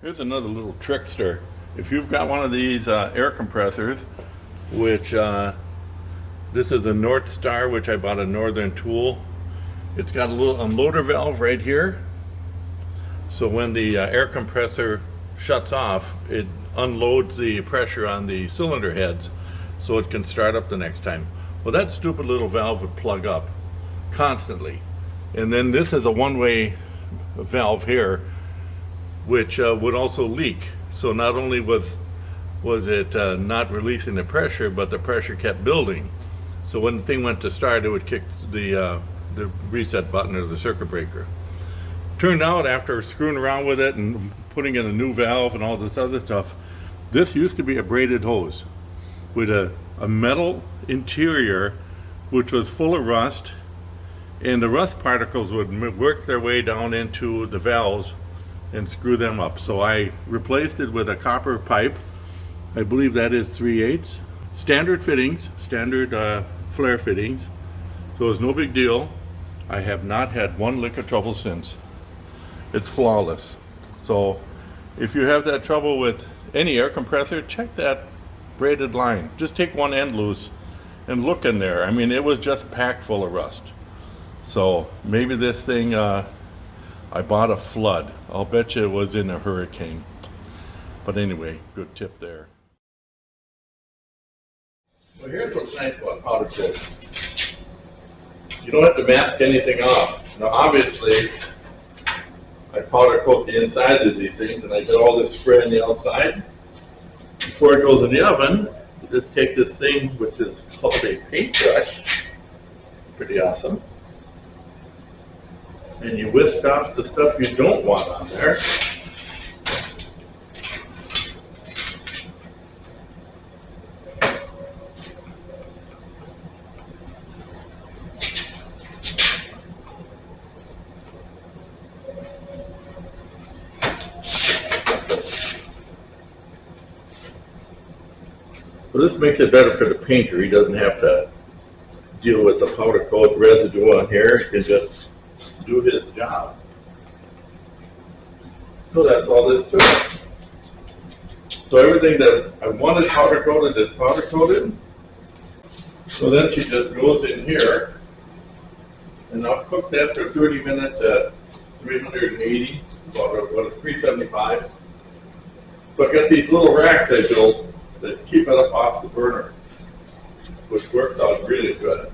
Here's another little trickster. If you've got one of these air compressors, which this is a North Star, which I bought a Northern Tool. It's got a little unloader valve right here. So when the air compressor shuts off, it unloads the pressure on the cylinder heads so it can start up the next time. Well, that stupid little valve would plug up constantly. And then this is a one-way valve here, which would also leak. So not only was it not releasing the pressure, but the pressure kept building. So when the thing went to start, it would kick the reset button or the circuit breaker. Turned out, after screwing around with it and putting in a new valve and all this other stuff, this used to be a braided hose with a metal interior which was full of rust, and the rust particles would work their way down into the valves and screw them up. So I replaced it with a copper pipe. I believe that is 3/8. Standard fittings, standard flare fittings. So it's no big deal. I have not had one lick of trouble since. It's flawless. So if you have that trouble with any air compressor, check that braided line. Just take one end loose and look in there. I mean, it was just packed full of rust. So maybe this thing, I bought a flood. I'll bet you it was in a hurricane. But anyway, good tip there. Well, here's what's nice about powder coat. You don't have to mask anything off. Now, obviously, I powder coat the inside of these things, and I get all this spray on the outside. Before it goes in the oven, you just take this thing, which is called a paintbrush. Pretty awesome. And you whisk off the stuff you don't want on there. So this makes it better for the painter. He doesn't have to deal with the powder coat residue on here. He can just do his job. So that's all this to it. So everything that I wanted powder coated is powder coated. So then she just goes in here, and I'll cook that for 30 minutes at 380, about 375. So I got these little racks I built that keep it up off the burner, which works out really good.